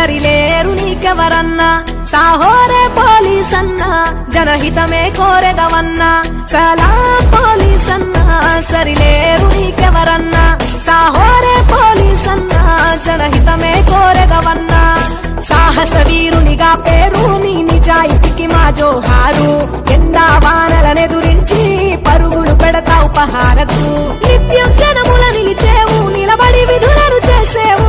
Sarileru నీకెవరన్నా Saahore police అన్నా జనహితమే కోరెదవన్నా సలాం police అన్నా Sarileru నీకెవరన్నా Saahore police అన్నా జనహితమే కోరెదవన్నా సాహస వీరునిగా పేరు నీ నిజాయితీకి మా జోహారు ఎండా వానలనెదురించి పరుగులు పెడతావు పహారకు నిత్యం జనముల నిలిచేవు నిలబడి విధులను చేసేవు